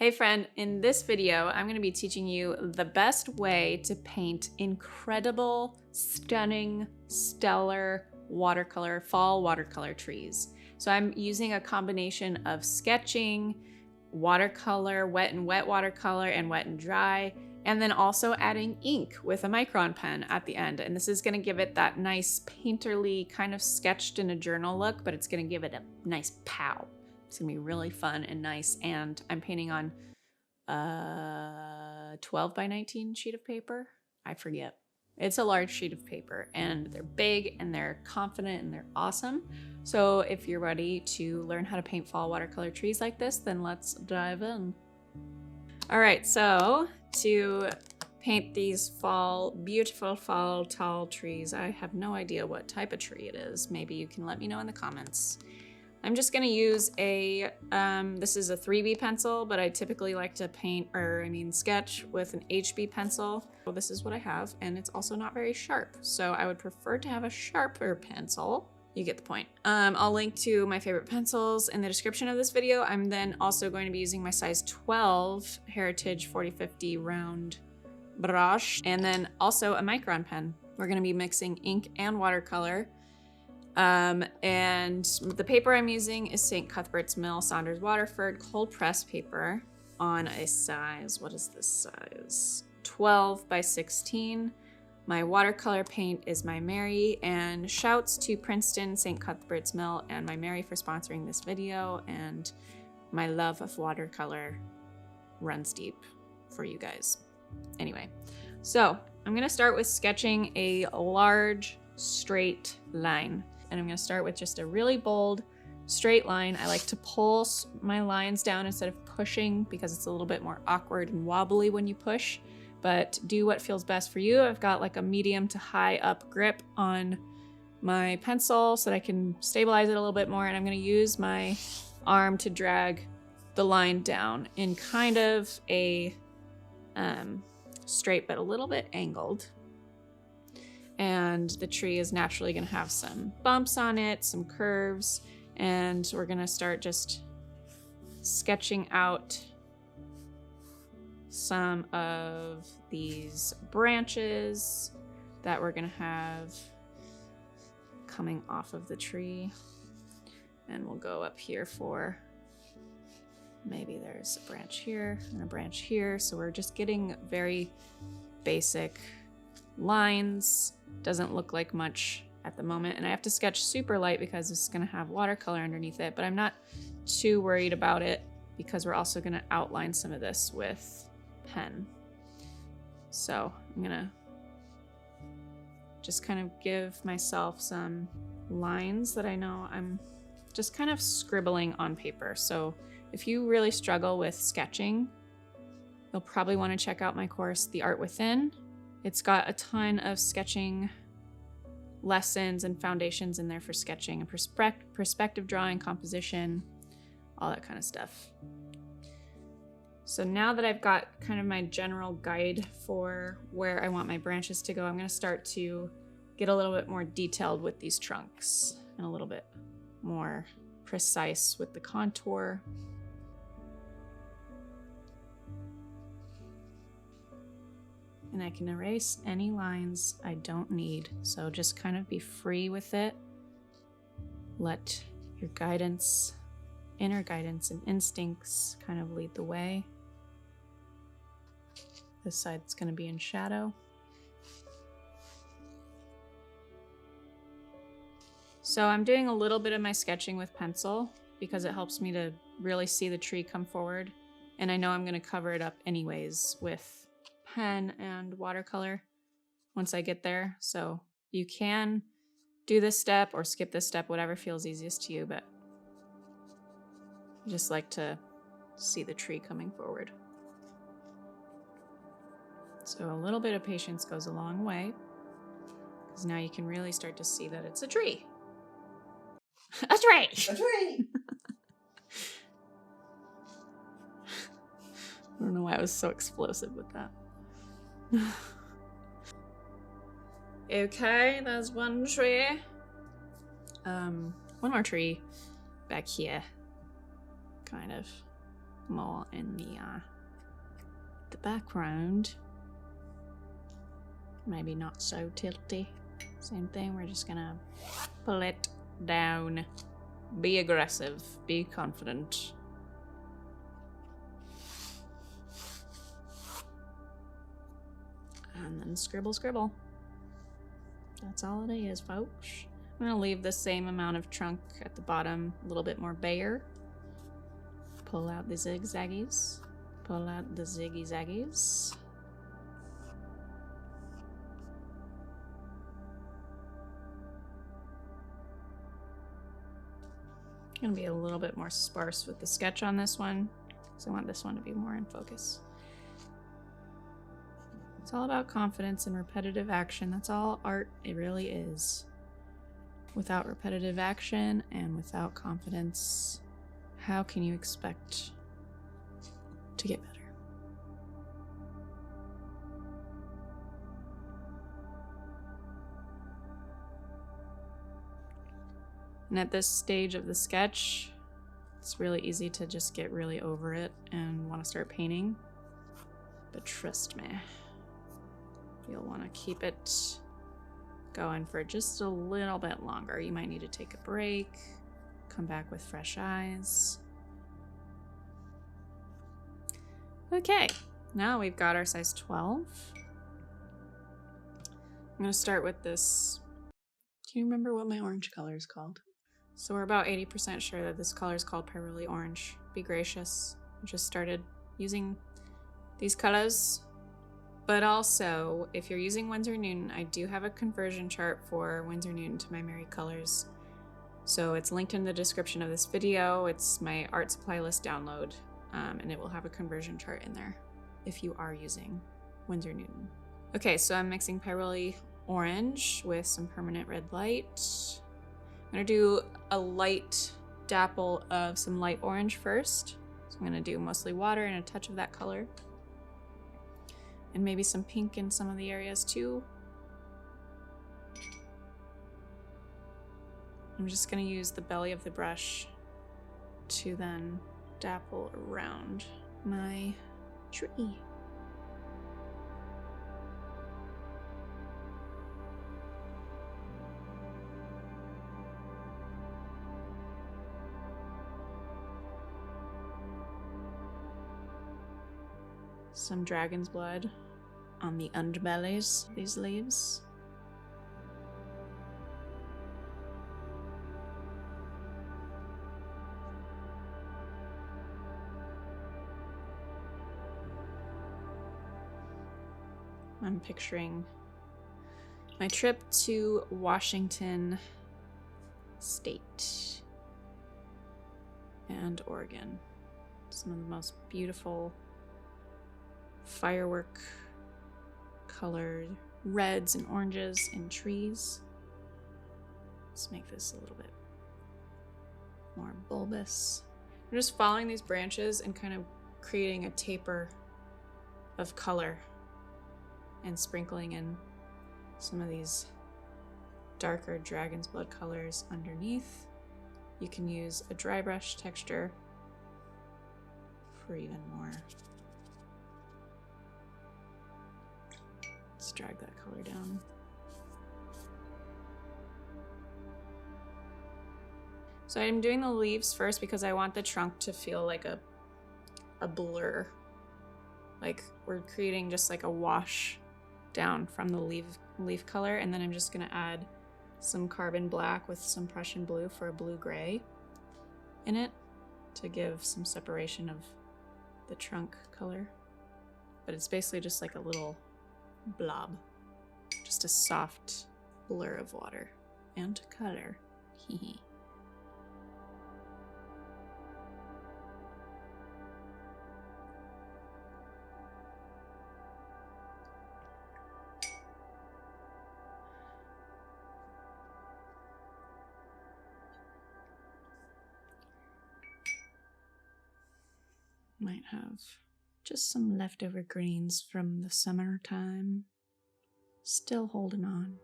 Hey friend, in this video, I'm going to be teaching you the best way to paint incredible, stunning, stellar fall watercolor trees. So I'm using a combination of sketching, watercolor, wet and wet watercolor, and wet and dry, and then also adding ink with a Micron pen at the end. And this is going to give it that nice painterly kind of sketched in a journal look, but it's going to give it a nice pow. It's gonna be really fun and nice, and I'm painting on a 12 by 19 sheet of paper. I forget. It's a large sheet of paper, and they're big, and they're confident, and they're awesome. So if you're ready to learn how to paint fall watercolor trees like this, then let's dive in. All right, so to paint these beautiful fall tall trees, I have no idea what type of tree it is. Maybe you can let me know in the comments. I'm just gonna use this is a 3B pencil, but I typically like to sketch with an HB pencil. So this is what I have, and it's also not very sharp. So I would prefer to have a sharper pencil. You get the point. I'll link to my favorite pencils in the description of this video. I'm then also going to be using my size 12 Heritage 4050 round brush, and then also a Micron pen. We're gonna be mixing ink and watercolor. And the paper I'm using is St. Cuthbert's Mill Saunders Waterford cold press paper on a size, what is this size? 12 by 16. My watercolor paint is My Mary, and shouts to Princeton, St. Cuthbert's Mill, and My Mary for sponsoring this video, and my love of watercolor runs deep for you guys. Anyway, so I'm gonna start with sketching a large straight line. And I'm gonna start with just a really bold straight line. I like to pull my lines down instead of pushing because it's a little bit more awkward and wobbly when you push, but do what feels best for you. I've got like a medium to high up grip on my pencil so that I can stabilize it a little bit more, and I'm gonna use my arm to drag the line down in kind of a straight but a little bit angled. And the tree is naturally gonna have some bumps on it, some curves, and we're gonna start just sketching out some of these branches that we're gonna have coming off of the tree. And we'll go up here for, maybe there's a branch here and a branch here. So we're just getting very basic lines. Doesn't look like much at the moment, and I have to sketch super light because it's going to have watercolor underneath it, but I'm not too worried about it because we're also going to outline some of this with pen. So I'm going to just kind of give myself some lines that I know I'm just kind of scribbling on paper. So if you really struggle with sketching, you'll probably want to check out my course, The Art Within. It's got a ton of sketching lessons and foundations in there for sketching and perspective drawing, composition, all that kind of stuff. So now that I've got kind of my general guide for where I want my branches to go, I'm going to start to get a little bit more detailed with these trunks and a little bit more precise with the contour. And I can erase any lines I don't need. So just kind of be free with it. Let your guidance, inner guidance and instincts kind of lead the way. This side's going to be in shadow. So I'm doing a little bit of my sketching with pencil because it helps me to really see the tree come forward. And I know I'm going to cover it up anyways with pen and watercolor once I get there. So you can do this step or skip this step, whatever feels easiest to you, but I just like to see the tree coming forward. So a little bit of patience goes a long way, because now you can really start to see that it's a tree. A tree! A tree! I don't know why I was so explosive with that. Okay, there's one tree. One more tree back here. Kind of more in the background. Maybe not so tilty. Same thing, we're just gonna pull it down. Be aggressive, be confident. And then scribble, scribble. That's all it is, folks. I'm gonna leave the same amount of trunk at the bottom, a little bit more bare. Pull out the zigzaggies. Pull out the ziggy zaggies. Gonna be a little bit more sparse with the sketch on this one, because I want this one to be more in focus. It's all about confidence and repetitive action. That's all art it really is. Without repetitive action and without confidence, how can you expect to get better? And at this stage of the sketch, it's really easy to just get really over it and want to start painting. But trust me, you'll want to keep it going for just a little bit longer. You might need to take a break, come back with fresh eyes. Okay, now we've got our size 12. I'm going to start with this. Do you remember what my orange color is called? So we're about 80% sure that this color is called Pyrrole Orange. Be gracious. I just started using these colors. But also, if you're using Winsor Newton, I do have a conversion chart for Winsor Newton to my Mary colors. So it's linked in the description of this video. It's my art supply list download, and it will have a conversion chart in there if you are using Winsor Newton. Okay, so I'm mixing Pyrrole Orange with some permanent red light. I'm gonna do a light dapple of some light orange first. So I'm gonna do mostly water and a touch of that color. And maybe some pink in some of the areas too. I'm just gonna use the belly of the brush to then dapple around my tree. Some dragon's blood on the underbellies of these leaves. I'm picturing my trip to Washington State and Oregon. Some of the most beautiful firework colored reds and oranges in trees. Let's make this a little bit more bulbous. I'm just following these branches and kind of creating a taper of color and sprinkling in some of these darker dragon's blood colors underneath. You can use a dry brush texture for even more. Let's drag that color down. So I'm doing the leaves first because I want the trunk to feel like a blur. Like we're creating just like a wash down from the leaf color, and then I'm just gonna add some carbon black with some Prussian blue for a blue-gray in it to give some separation of the trunk color. But it's basically just like a little blob, just a soft blur of water and color. Hee. Might have just some leftover greens from the summertime. Still holding on.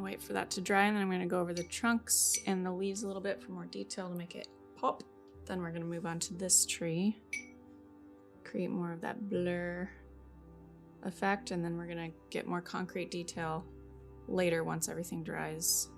wait for that to dry, and then I'm gonna go over the trunks and the leaves a little bit for more detail to make it pop. Then we're gonna move on to this tree, create more of that blur effect, and then we're gonna get more concrete detail later once everything dries.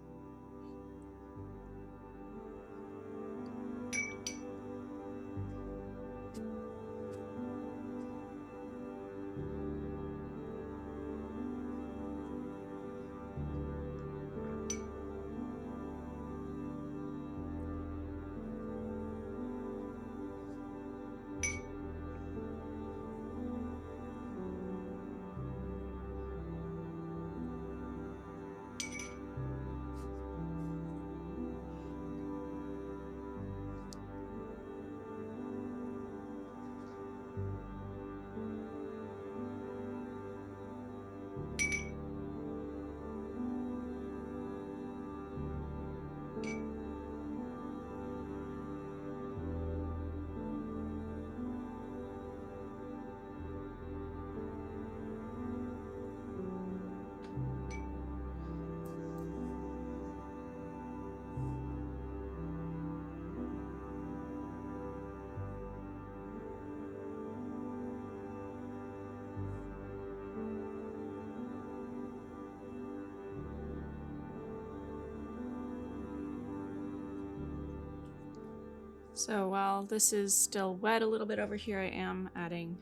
So while this is still wet a little bit over here, I am adding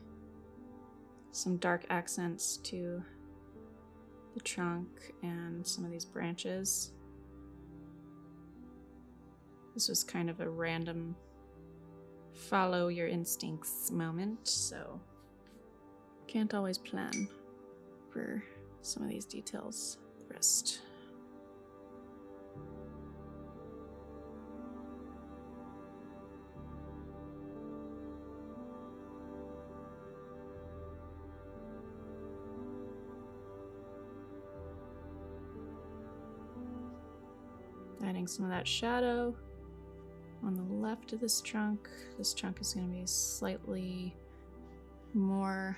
some dark accents to the trunk and some of these branches. This was kind of a random follow your instincts moment, so can't always plan for some of these details. The rest. Adding some of that shadow on the left of this trunk. This trunk is going to be slightly more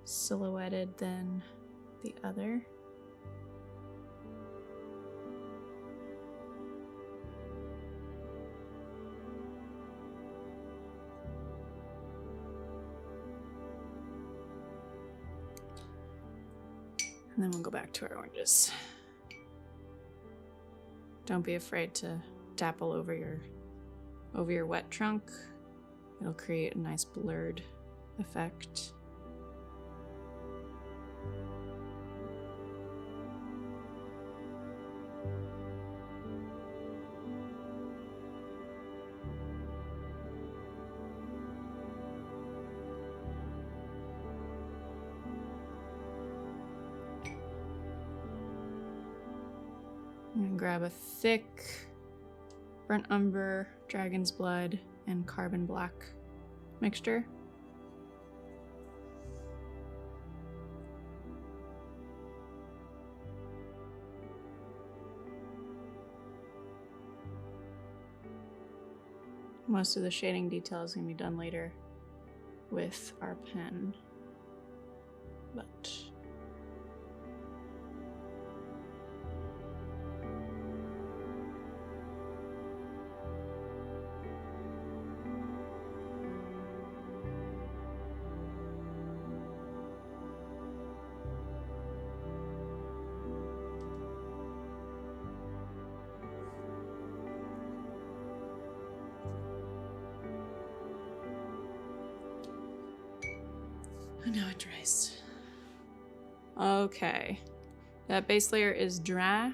silhouetted than the other. And then we'll go back to our oranges. Don't be afraid to dapple over your wet trunk. It'll create a nice blurred effect. I'm gonna grab a thick burnt umber, dragon's blood, and carbon black mixture. Most of the shading detail is going to be done later with our pen, but now it dries. Okay, that base layer is dry,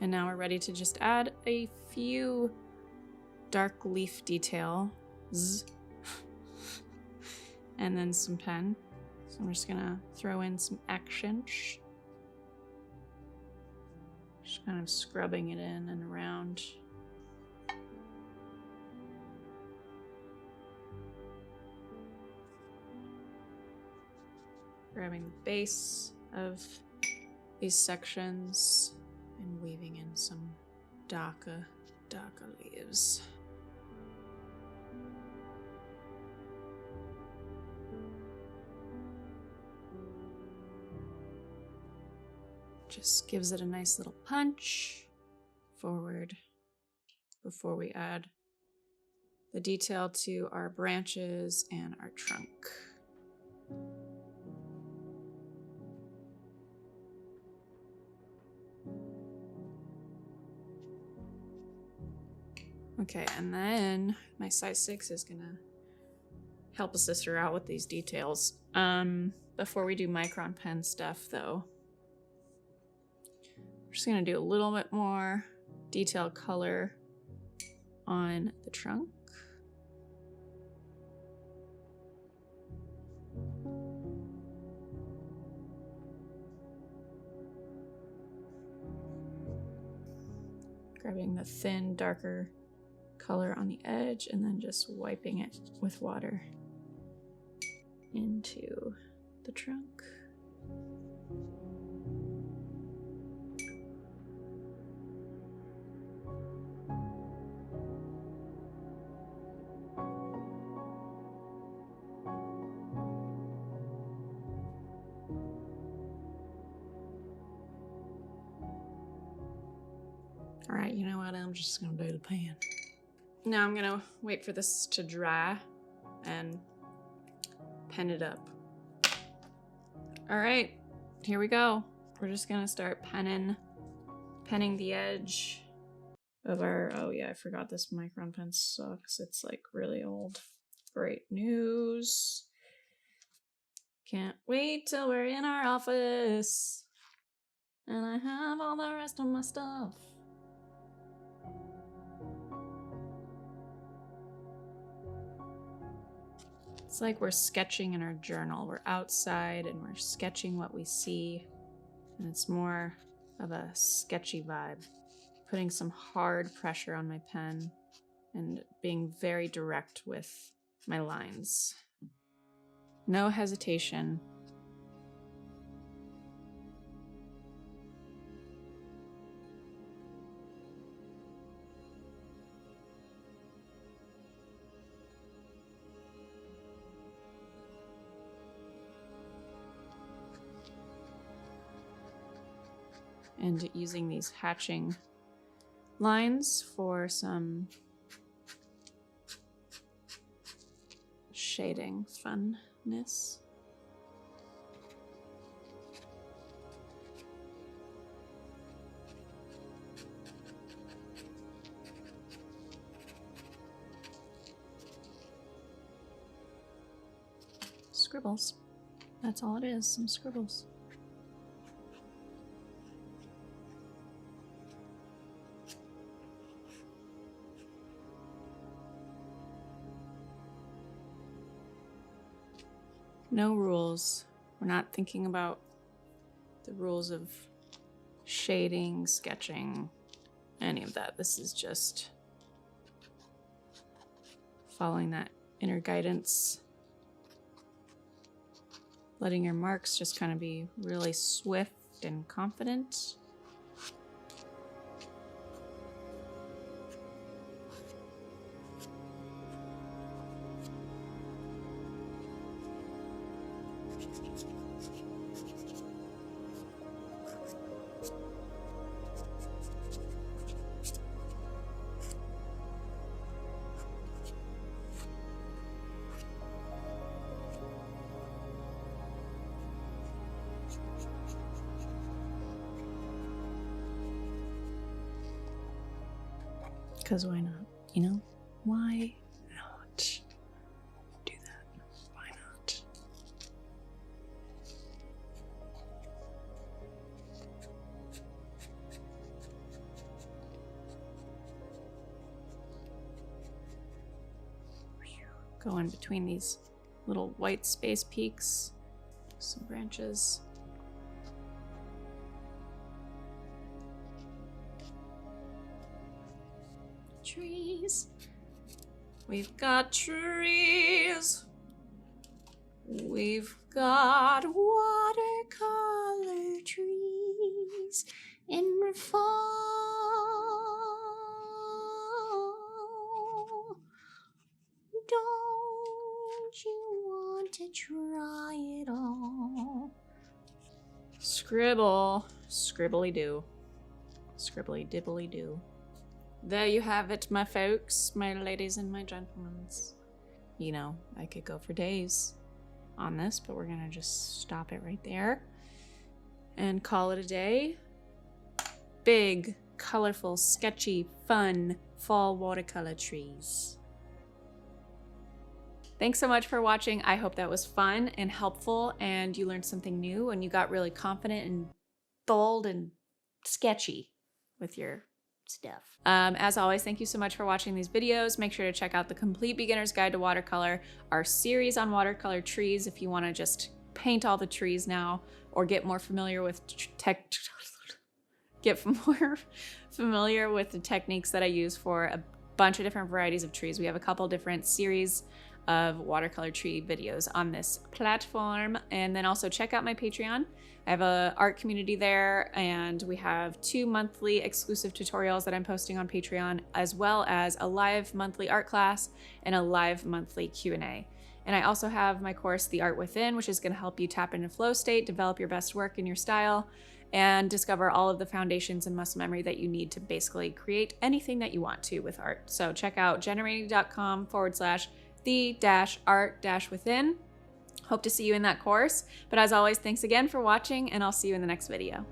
and now we're ready to just add a few dark leaf details and then some pen. So I'm just gonna throw in some accents, just kind of scrubbing it in and around. Grabbing the base of these sections and weaving in some darker leaves. Just gives it a nice little punch forward before we add the detail to our branches and our trunk. Okay, and then my size 6 is gonna help a sister out with these details. Before we do Micron pen stuff though, we're just gonna do a little bit more detail color on the trunk. Grabbing the thin, darker color on the edge and then just wiping it with water into the trunk. All right, you know what? I'm just gonna do the pan. Now I'm gonna wait for this to dry and pen it up. All right, here we go. We're just gonna start penning the edge of our, oh yeah, I forgot this Micron pen sucks. It's like really old. Great news. Can't wait till we're in our office and I have all the rest of my stuff. It's like we're sketching in our journal. We're outside and we're sketching what we see. And it's more of a sketchy vibe. Putting some hard pressure on my pen and being very direct with my lines. No hesitation. And using these hatching lines for some shading funness. Scribbles. That's all it is, some scribbles. No rules. We're not thinking about the rules of shading, sketching, any of that. This is just following that inner guidance. Letting your marks just kind of be really swift and confident. Because why not? You know? Why not do that? Why not? Go in between these little white space peaks, some branches. Trees. We've got trees. We've got watercolor trees in fall. Don't you want to try it all? Scribble, scribbly do. Scribbly dibbly do. There you have it, my folks, my ladies and my gentlemen. You know, I could go for days on this, but we're gonna just stop it right there and call it a day. Big, colorful, sketchy, fun fall watercolor trees. Thanks so much for watching. I hope that was fun and helpful and you learned something new and you got really confident and bold and sketchy with your stuff. As always, thank you so much for watching these videos. Make sure to check out the Complete Beginner's Guide to Watercolor, our series on watercolor trees if you want to just paint all the trees now or get more familiar with more familiar with the techniques that I use for a bunch of different varieties of trees. We have a couple different series of watercolor tree videos on this platform. And then also check out my Patreon. I have an art community there, and we have 2 monthly exclusive tutorials that I'm posting on Patreon, as well as a live monthly art class and a live monthly Q&A. And I also have my course, The Art Within, which is going to help you tap into flow state, develop your best work in your style, and discover all of the foundations and muscle memory that you need to basically create anything that you want to with art. So check out jenna.com/the-art-within. Hope to see you in that course. But as always, thanks again for watching, and I'll see you in the next video.